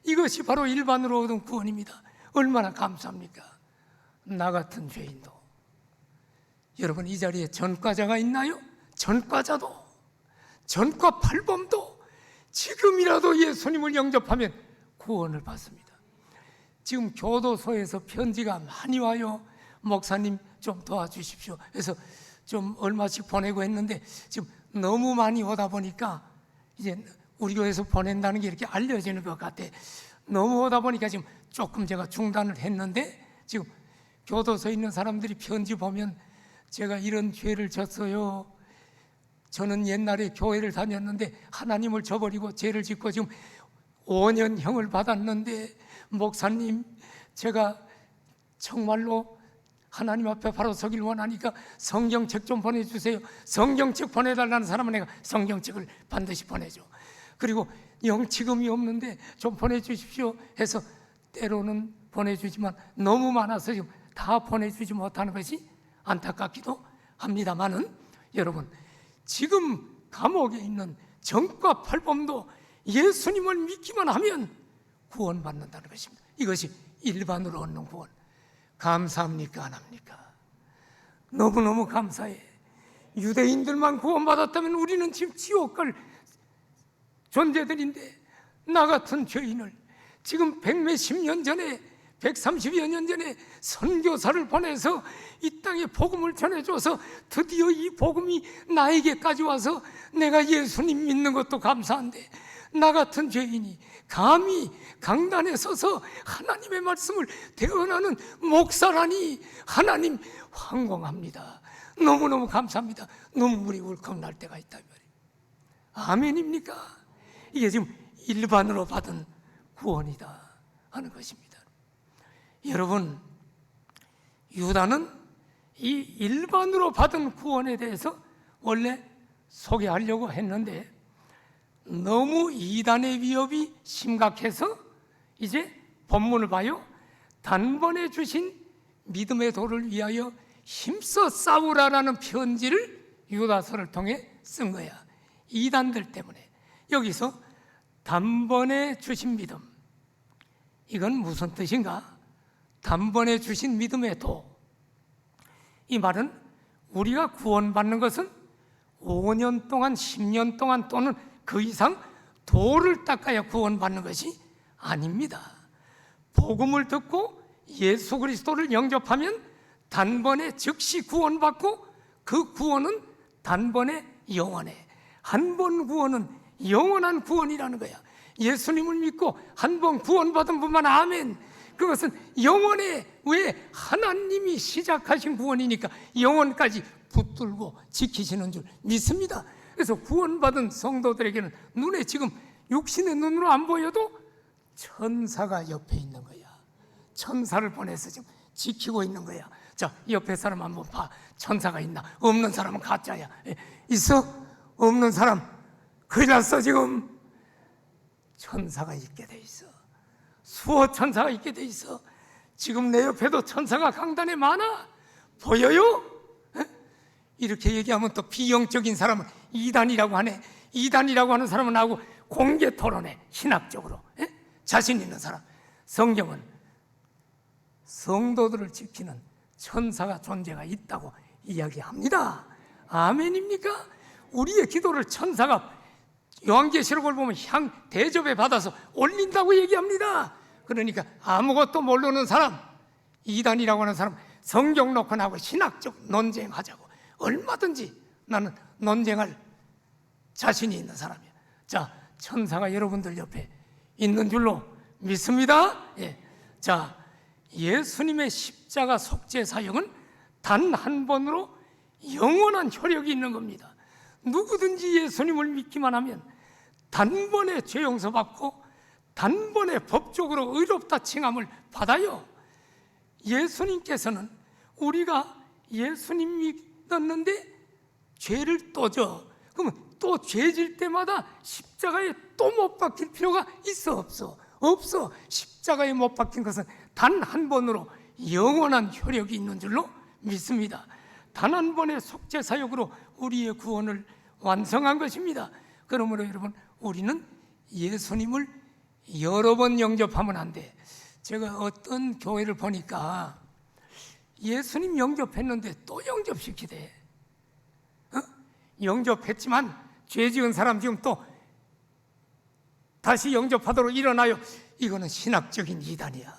이것이 바로 일반으로 얻은 구원입니다. 얼마나 감사합니까? 나 같은 죄인도. 여러분, 이 자리에 전과자가 있나요? 전과자도, 전과 팔범도 지금이라도 예수님을 영접하면 구원을 받습니다. 지금 교도소에서 편지가 많이 와요. 목사님 좀 도와주십시오. 그래서 좀 얼마씩 보내고 했는데 지금 너무 많이 오다 보니까 이제 우리 교회에서 보낸다는 게 이렇게 알려지는 것 같아. 너무 오다 보니까 지금 조금 제가 중단을 했는데, 지금 교도소에 있는 사람들이 편지 보면 제가 이런 죄를 졌어요. 저는 옛날에 교회를 다녔는데 하나님을 저버리고 죄를 짓고 지금 5년형을 받았는데, 목사님, 제가 정말로 하나님 앞에 바로 서길 원하니까 성경책 좀 보내주세요. 성경책 보내달라는 사람은 내가 성경책을 반드시 보내줘. 그리고 영치금이 없는데 좀 보내주십시오 해서 때로는 보내주지만 너무 많아서 지금 다 보내주지 못하는 것이 안타깝기도 합니다만은, 여러분, 지금 감옥에 있는 정과 팔범도 예수님을 믿기만 하면 구원받는다는 것입니다. 이것이 일반으로 얻는 구원. 감사합니까? 안 합니까? 너무너무 감사해. 유대인들만 구원받았다면 우리는 지금 지옥 갈 존재들인데, 나 같은 죄인을 지금 100몇십 년 전에, 130여 년 전에 선교사를 보내서 이 땅에 복음을 전해줘서 드디어 이 복음이 나에게까지 와서 내가 예수님 믿는 것도 감사한데, 나 같은 죄인이 감히 강단에 서서 하나님의 말씀을 대언하는 목사라니, 하나님 황공합니다. 너무너무 감사합니다. 눈물이 울컥 날 때가 있다 말이에요. 아멘입니까? 이게 지금 일반으로 받은 구원이다 하는 것입니다. 여러분, 유다는 이 일반으로 받은 구원에 대해서 원래 소개하려고 했는데 너무 이단의 위협이 심각해서 이제 본문을 봐요. 단번에 주신 믿음의 도를 위하여 힘써 싸우라라는 편지를 유다서를 통해 쓴 거야. 이단들 때문에. 여기서 단번에 주신 믿음, 이건 무슨 뜻인가? 단번에 주신 믿음의 도. 이 말은 우리가 구원받는 것은 5년 동안, 10년 동안 또는 그 이상 도를 닦아야 구원받는 것이 아닙니다. 복음을 듣고 예수 그리스도를 영접하면 단번에 즉시 구원받고, 그 구원은 단번에 영원해. 한 번 구원은 영원한 구원이라는 거야. 예수님을 믿고 한 번 구원받은 분만 아멘. 그것은 영원해. 왜? 하나님이 시작하신 구원이니까 영원까지 붙들고 지키시는 줄 믿습니다. 그래서 구원받은 성도들에게는 눈에 지금 육신의 눈으로 안 보여도 천사가 옆에 있는 거야. 천사를 보내서 지금 지키고 있는 거야. 자, 옆에 사람 한번 봐. 천사가 있나? 없는 사람은 가짜야. 있어? 없는 사람 큰일 났어. 지금 천사가 있게 돼 있어. 수호 천사가 있게 돼 있어. 지금 내 옆에도 천사가 강단에 많아. 보여요? 이렇게 얘기하면 또 비영적인 사람은 이단이라고 하네. 이단이라고 하는 사람은 나하고 공개 토론해. 신학적으로 자신 있는 사람. 성경은 성도들을 지키는 천사가 존재가 있다고 이야기합니다. 아멘입니까? 우리의 기도를 천사가 요한계시록을 보면 대접에 받아서 올린다고 얘기합니다. 그러니까 아무것도 모르는 사람, 이단이라고 하는 사람, 성경 놓고 나하고 신학적 논쟁하자고. 얼마든지 나는 논쟁할 자신이 있는 사람이야. 자, 천사가 여러분들 옆에 있는 줄로 믿습니다. 예. 자, 예수님의 십자가 속죄 사역은 단 한 번으로 영원한 효력이 있는 겁니다. 누구든지 예수님을 믿기만 하면 단번에 죄 용서받고 단번에 법적으로 의롭다 칭함을 받아요. 예수님께서는 우리가 예수님 믿었는데 죄를 또 져. 그러면 또 죄질 때마다 십자가에 또 못 박힐 필요가 있어? 없어? 없어. 십자가에 못 박힌 것은 단 한 번으로 영원한 효력이 있는 줄로 믿습니다. 단 한 번의 속죄 사역으로 우리의 구원을 완성한 것입니다. 그러므로 여러분, 우리는 예수님을 여러 번 영접하면 안 돼. 제가 어떤 교회를 보니까 예수님 영접했는데 또 영접시키대. 영접했지만 죄 지은 사람 지금 또 다시 영접하도록 일어나요. 이거는 신학적인 이단이야.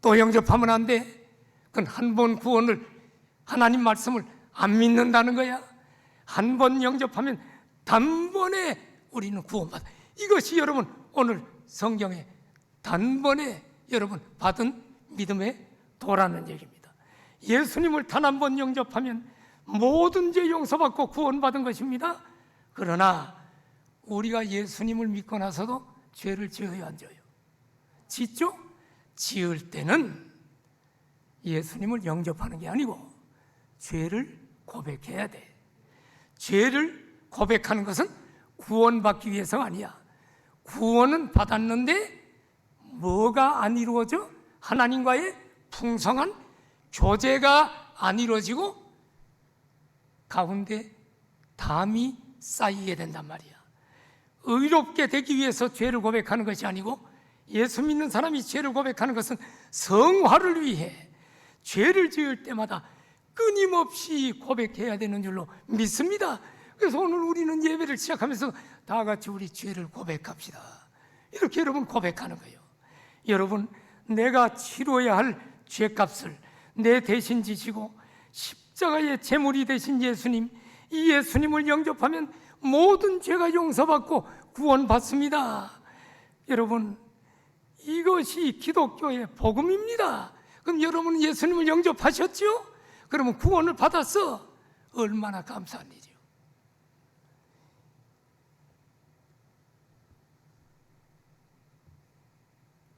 또 영접하면 안 돼. 그건 한 번 구원을 하나님 말씀을 안 믿는다는 거야. 한 번 영접하면 단번에 우리는 구원받아. 이것이 여러분 오늘 성경에 단번에 여러분 받은 믿음의 도라는 얘기입니다. 예수님을 단 한 번 영접하면 모든 죄 용서받고 구원받은 것입니다. 그러나 우리가 예수님을 믿고 나서도 죄를 지어야 안 져요? 짓죠? 지을 때는 예수님을 영접하는 게 아니고 죄를 고백해야 돼. 죄를 고백하는 것은 구원받기 위해서가 아니야. 구원은 받았는데 뭐가 안 이루어져? 하나님과의 풍성한 교제가 안 이루어지고 가운데 담이 쌓이게 된단 말이야. 의롭게 되기 위해서 죄를 고백하는 것이 아니고 예수 믿는 사람이 죄를 고백하는 것은 성화를 위해 죄를 지을 때마다 끊임없이 고백해야 되는 줄로 믿습니다. 그래서 오늘 우리는 예배를 시작하면서 다 같이 우리 죄를 고백합시다. 이렇게 여러분 고백하는 거예요. 여러분, 내가 치러야 할 죄값을 내 대신 지시고 십자가의 제물이 되신 예수님, 이 예수님을 영접하면 모든 죄가 용서받고 구원받습니다. 여러분, 이것이 기독교의 복음입니다. 그럼 여러분은 예수님을 영접하셨죠? 그러면 구원을 받았어. 얼마나 감사한 일이요.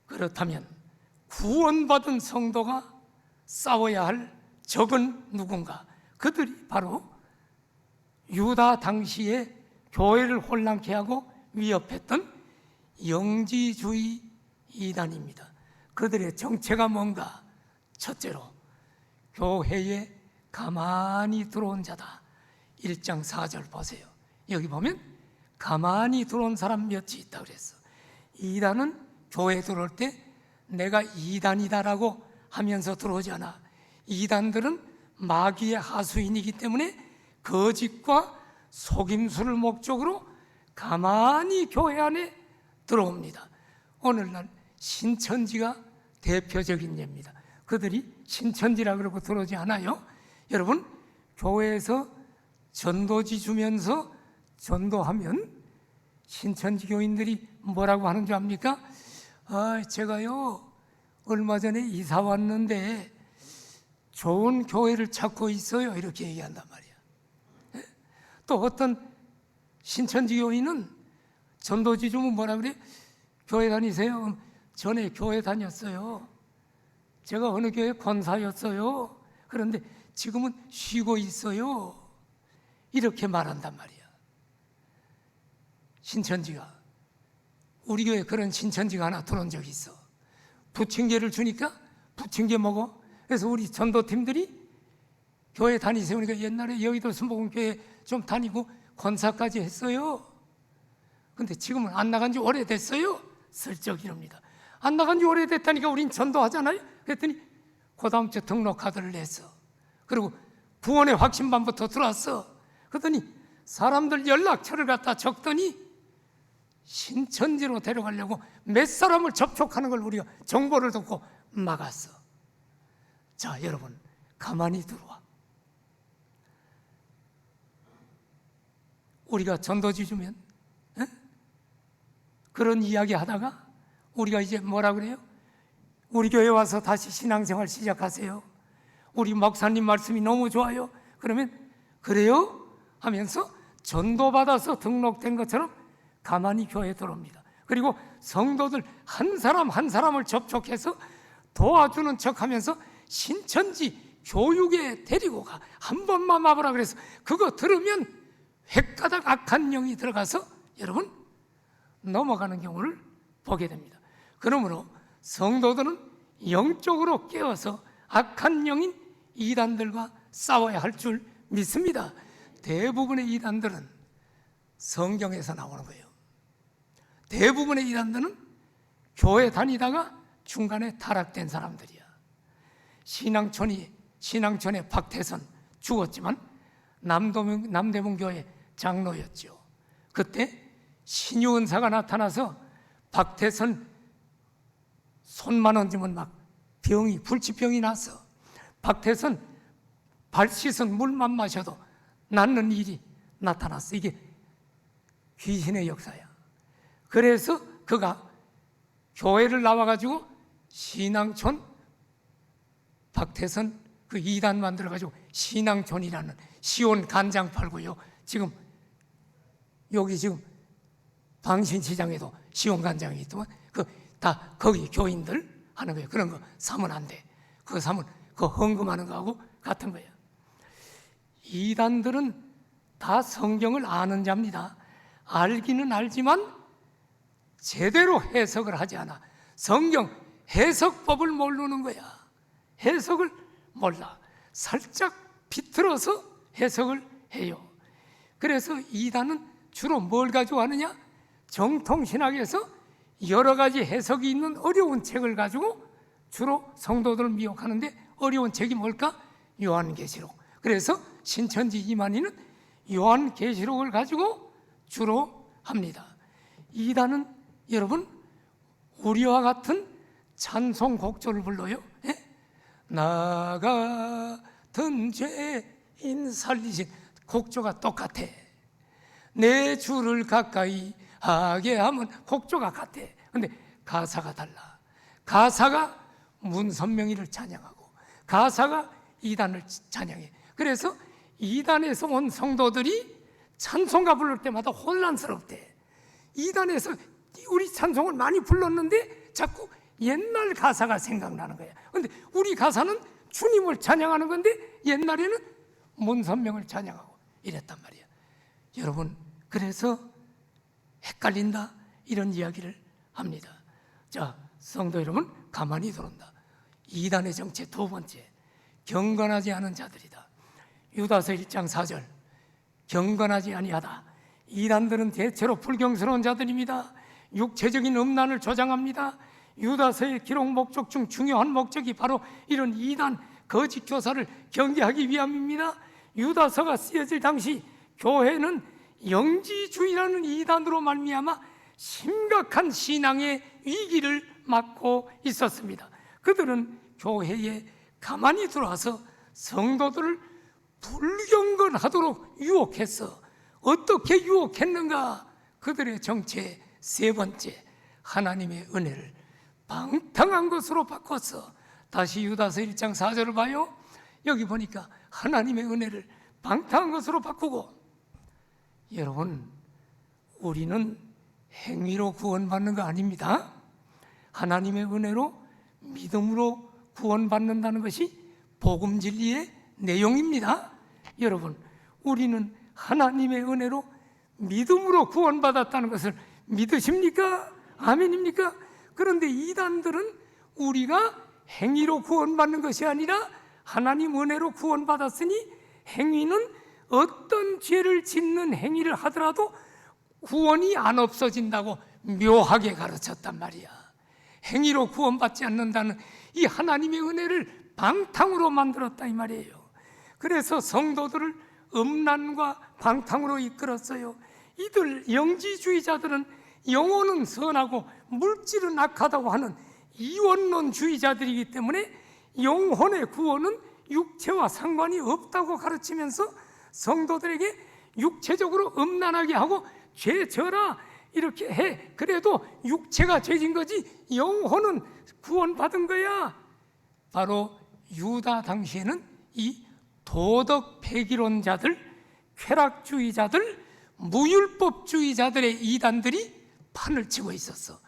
그렇다면 구원받은 성도가 싸워야 할 적은 누군가? 그들이 바로 유다 당시에 교회를 혼란케 하고 위협했던 영지주의 이단입니다. 그들의 정체가 뭔가? 첫째로 교회에 가만히 들어온 자다. 1장 4절 보세요. 여기 보면 가만히 들어온 사람 몇이 있다 그랬어. 이단은 교회에 들어올 때 내가 이단이다라고 하면서 들어오지 않아. 이단들은 마귀의 하수인이기 때문에 거짓과 속임수를 목적으로 가만히 교회 안에 들어옵니다. 오늘날 신천지가 대표적인 예입니다. 그들이 신천지라 그러고 들어오지 않아요. 여러분, 교회에서 전도지 주면서 전도하면 신천지 교인들이 뭐라고 하는 줄 압니까? 제가요 얼마 전에 이사 왔는데 좋은 교회를 찾고 있어요. 이렇게 얘기한단 말이야. 또 어떤 신천지 교인은 전도지 주면 뭐라 그래? 교회 다니세요? 전에 교회 다녔어요. 제가 어느 교회 권사였어요. 그런데 지금은 쉬고 있어요. 이렇게 말한단 말이야. 신천지가, 우리 교회에 그런 신천지가 하나 들어온 적이 있어. 부침개를 주니까 부침개 먹어. 그래서 우리 전도팀들이 교회 다니세요. 그러니까 옛날에 여의도 순복음교회 좀 다니고 권사까지 했어요. 근데 지금은 안 나간 지 오래됐어요. 슬쩍 이럽니다. 안 나간 지 오래됐다니까 우린 전도하잖아요. 그랬더니 그 다음 주 등록 카드를 냈어. 그리고 구원의 확신반부터 들어왔어. 그랬더니 사람들 연락처를 갖다 적더니 신천지로 데려가려고 몇 사람을 접촉하는 걸 우리가 정보를 듣고 막았어. 자, 여러분, 가만히 들어와. 우리가 전도지 주면 그런 이야기 하다가 우리가 이제 뭐라 그래요? 우리 교회 와서 다시 신앙생활 시작하세요. 우리 목사님 말씀이 너무 좋아요. 그러면 그래요? 하면서 전도받아서 등록된 것처럼 가만히 교회에 들어옵니다. 그리고 성도들 한 사람 한 사람을 접촉해서 도와주는 척하면서 신천지 교육에 데리고 가. 한 번만 와보라 그래서 그거 들으면 획가닥 악한 영이 들어가서 여러분 넘어가는 경우를 보게 됩니다. 그러므로 성도들은 영적으로 깨어서 악한 영인 이단들과 싸워야 할 줄 믿습니다. 대부분의 이단들은 성경에서 나오는 거예요. 대부분의 이단들은 교회 다니다가 중간에 타락된 사람들이야. 신앙촌의 박태선 죽었지만 남대문 교회 장로였죠. 그때 신유은사가 나타나서 박태선 손만 얹으면 막 불치병이 났어. 박태선 발 씻은 물만 마셔도 낫는 일이 나타났어. 이게 귀신의 역사야. 그래서 그가 교회를 나와가지고 신앙촌, 박태선 그 2단 만들어가지고 신앙촌이라는 시온 간장 팔고요. 지금 여기 지금 방신시장에도 시온 간장이 있더만 그 다 거기 교인들 하는 거예요. 그런 거 사면 안 돼. 그거 사면 그 헌금하는 거하고 같은 거예요. 이단들은 다 성경을 아는 자입니다. 알기는 알지만 제대로 해석을 하지 않아. 성경 해석법을 모르는 거야. 해석을 몰라. 살짝 비틀어서 해석을 해요. 그래서 이단은 주로 뭘 가지고 하느냐? 정통신학에서 여러 가지 해석이 있는 어려운 책을 가지고 주로 성도들을 미혹하는데, 어려운 책이 뭘까? 요한계시록. 그래서 신천지 이만희는 요한계시록을 가지고 주로 합니다. 이단은 여러분 우리와 같은 찬송 곡조를 불러요. 예? 나 같은 죄인 살리신 곡조가 똑같아. 내 주를 가까이 하게 하면 곡조가 같아. 근데 가사가 달라. 가사가 문선명이를 찬양하고 가사가 이단을 찬양해. 그래서 이단에서 온 성도들이 찬송가 부를 때마다 혼란스럽대. 이단에서 우리 찬송을 많이 불렀는데 자꾸 옛날 가사가 생각나는 거야. 근데 우리 가사는 주님을 찬양하는 건데 옛날에는 문선명을 찬양하고 이랬단 말이야. 여러분, 그래서 헷갈린다 이런 이야기를 합니다. 자, 성도 여러분, 가만히 들어온다. 이단의 정체 두 번째, 경건하지 않은 자들이다. 유다서 1장 4절, 경건하지 아니하다. 이단들은 대체로 불경스러운 자들입니다. 육체적인 음란을 조장합니다. 유다서의 기록 목적 중 중요한 목적이 바로 이런 이단 거짓 교사를 경계하기 위함입니다. 유다서가 쓰여질 당시 교회는 영지주의라는 이단으로 말미암아 심각한 신앙의 위기를 맞고 있었습니다. 그들은 교회에 가만히 들어와서 성도들을 불경건하도록 유혹했어. 어떻게 유혹했는가? 그들의 정체 세 번째, 하나님의 은혜를 방탕한 것으로 바꿨어. 다시 유다서 1장 4절을 봐요. 여기 보니까 하나님의 은혜를 방탕한 것으로 바꾸고, 여러분, 우리는 행위로 구원받는 거 아닙니다. 하나님의 은혜로 믿음으로 구원받는다는 것이 복음 진리의 내용입니다. 여러분, 우리는 하나님의 은혜로 믿음으로 구원받았다는 것을 믿으십니까? 아멘입니까? 그런데 이단들은 우리가 행위로 구원받는 것이 아니라 하나님 은혜로 구원받았으니 행위는 어떤 죄를 짓는 행위를 하더라도 구원이 안 없어진다고 묘하게 가르쳤단 말이야. 행위로 구원받지 않는다는 이 하나님의 은혜를 방탕으로 만들었다 이 말이에요. 그래서 성도들을 음란과 방탕으로 이끌었어요. 이들 영지주의자들은 영혼은 선하고 물질은 악하다고 하는 이원론주의자들이기 때문에 영혼의 구원은 육체와 상관이 없다고 가르치면서 성도들에게 육체적으로 음란하게 하고 죄 져라 이렇게 해. 그래도 육체가 죄진 거지 영혼은 구원받은 거야. 바로 유다 당시에는 이 도덕 폐기론자들, 쾌락주의자들, 무율법주의자들의 이단들이 판을 치고 있었어.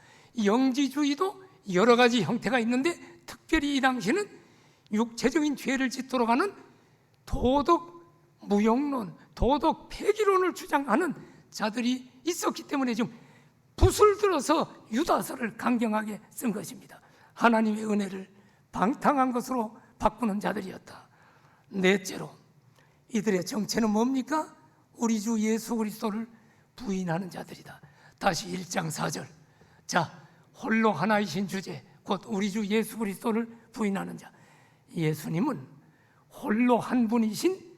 영지주의도 여러 가지 형태가 있는데 특별히 이 당시는 육체적인 죄를 짓도록 하는 도덕 무용론, 도덕 폐기론을 주장하는 자들이 있었기 때문에 지금 붓을 들어서 유다서를 강경하게 쓴 것입니다. 하나님의 은혜를 방탕한 것으로 바꾸는 자들이었다. 넷째로, 이들의 정체는 뭡니까? 우리 주 예수 그리스도를 부인하는 자들이다. 다시 1장 4절. 자, 홀로 하나이신 주제, 곧 우리 주 예수 그리스도를 부인하는 자. 예수님은 홀로 한 분이신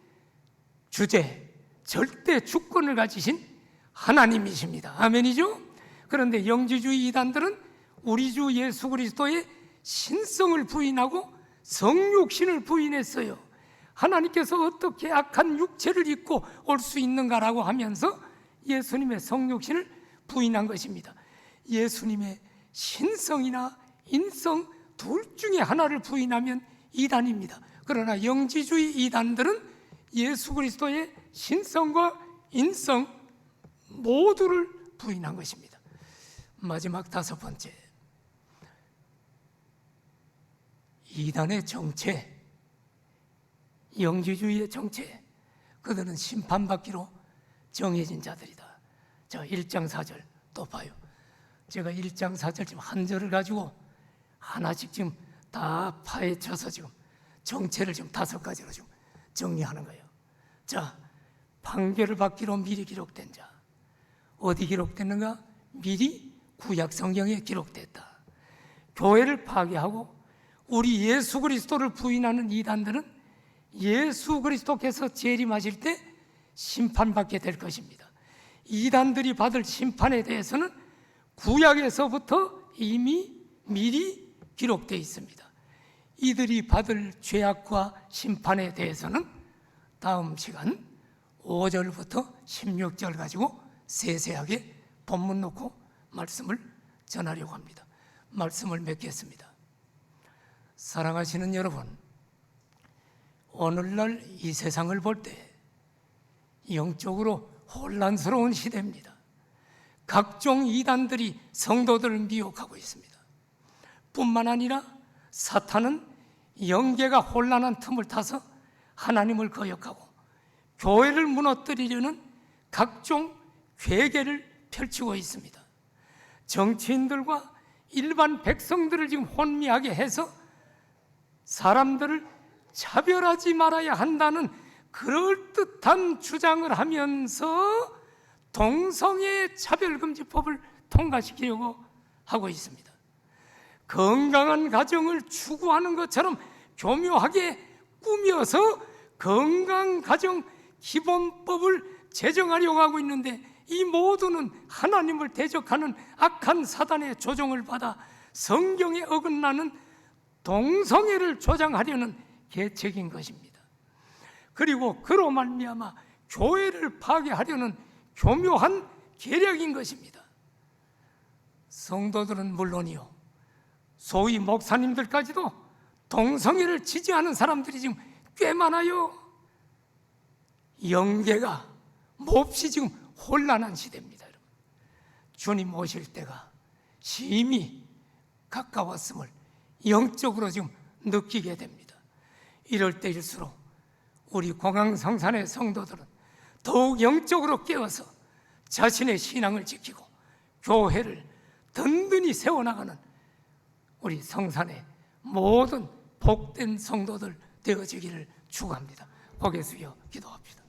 주제, 절대 주권을 가지신 하나님이십니다. 아멘이죠? 그런데 영지주의 이단들은 우리 주 예수 그리스도의 신성을 부인하고 성육신을 부인했어요. 하나님께서 어떻게 악한 육체를 입고 올 수 있는가라고 하면서 예수님의 성육신을 부인한 것입니다. 예수님의 신성이나 인성 둘 중에 하나를 부인하면 이단입니다. 그러나 영지주의 이단들은 예수 그리스도의 신성과 인성 모두를 부인한 것입니다. 마지막 다섯 번째, 이단의 정체, 영지주의의 정체, 그들은 심판받기로 정해진 자들이다. 자, 1장 4절 또 봐요. 제가 1장 4절 지금 한 절을 가지고 하나씩 지금 다 파헤쳐서 지금 정체를 지금 5가지로 지금 정리하는 거예요. 자, 판결을 받기로 미리 기록된 자, 어디 기록됐는가? 미리 구약 성경에 기록됐다. 교회를 파괴하고 우리 예수 그리스도를 부인하는 이단들은 예수 그리스도께서 재림하실 때 심판받게 될 것입니다. 이단들이 받을 심판에 대해서는 구약에서부터 이미 미리 기록되어 있습니다. 이들이 받을 죄악과 심판에 대해서는 다음 시간 5절부터 16절 가지고 세세하게 본문 놓고 말씀을 전하려고 합니다. 말씀을 맺겠습니다. 사랑하시는 여러분, 오늘날 이 세상을 볼 때 영적으로 혼란스러운 시대입니다. 각종 이단들이 성도들을 미혹하고 있습니다. 뿐만 아니라 사탄은 영계가 혼란한 틈을 타서 하나님을 거역하고 교회를 무너뜨리려는 각종 괴계를 펼치고 있습니다. 정치인들과 일반 백성들을 지금 혼미하게 해서 사람들을 차별하지 말아야 한다는 그럴듯한 주장을 하면서 동성애 차별금지법을 통과시키려고 하고 있습니다. 건강한 가정을 추구하는 것처럼 교묘하게 꾸며서 건강가정 기본법을 제정하려고 하고 있는데, 이 모두는 하나님을 대적하는 악한 사단의 조종을 받아 성경에 어긋나는 동성애를 조장하려는 계책인 것입니다. 그리고 그로 말미암아 교회를 파괴하려는 교묘한 계략인 것입니다. 성도들은 물론이요, 소위 목사님들까지도 동성애를 지지하는 사람들이 지금 꽤 많아요. 영계가 몹시 지금 혼란한 시대입니다. 여러분, 주님 오실 때가 심히 가까웠음을 영적으로 지금 느끼게 됩니다. 이럴 때일수록 우리 공항성산의 성도들은 더욱 영적으로 깨어서 자신의 신앙을 지키고 교회를 든든히 세워나가는 우리 성산의 모든 복된 성도들 되어지기를 축원합니다. 고개 숙여 기도합시다.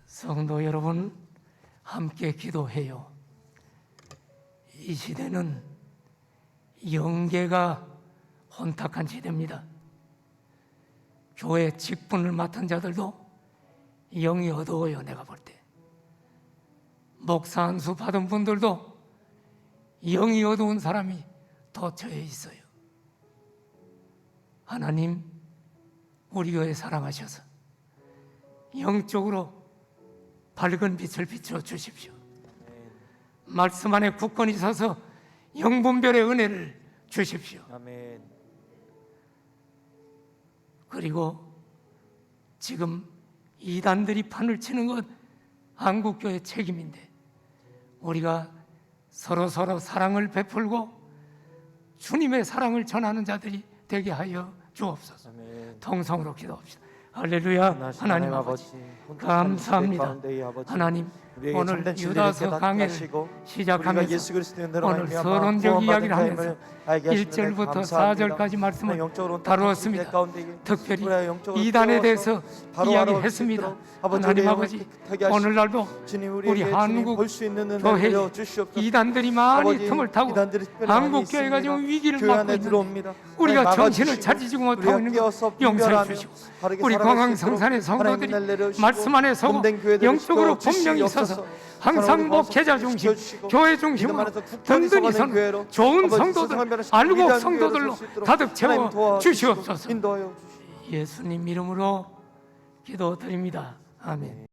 성도 여러분, 함께 기도해요. 이 시대는 영계가 혼탁한 시대입니다. 교회 직분을 맡은 자들도 영이 어두워요. 내가 볼 때 목사 안수 받은 분들도 영이 어두운 사람이 도처에 있어요. 하나님, 우리 교회 사랑하셔서 영적으로 밝은 빛을 비춰 주십시오. 말씀 안에 굳건히 서서 영분별의 은혜를 주십시오. 아멘. 그리고 지금 이단들이 판을 치는 건 한국교회 책임인데, 우리가 서로 사랑을 베풀고 주님의 사랑을 전하는 자들이 되게 하여 주옵소서. 아멘. 통성으로 기도합시다. 할렐루야. 하나님 아버지 감사합니다. 하나님, 오늘 유다서 강해를 시작하면서 오늘 서론적 이야기를 하면서 1절부터 4절까지 말씀을 다루었습니다. 특별히 이단에 대해서 이야기했습니다. 하나님 아버지, 오늘날도 우리 한국 교회에 이단들이 많이 틈을 타고 한국 교회가 지금 위기를 맞고 있는데 우리가 정신을 차리지 못하고 있는 것 용서해 주시고, 우리 공항성산의 성도들이 말씀 안에 서고 영적으로 분명히 서서 주옵소서. 항상 목회자 중심, 교회 중심으로 든든히 서는 좋은 성도들, 알곡 성도들로 가득 채워 주시옵소서. 예수님 이름으로 기도드립니다. 아멘.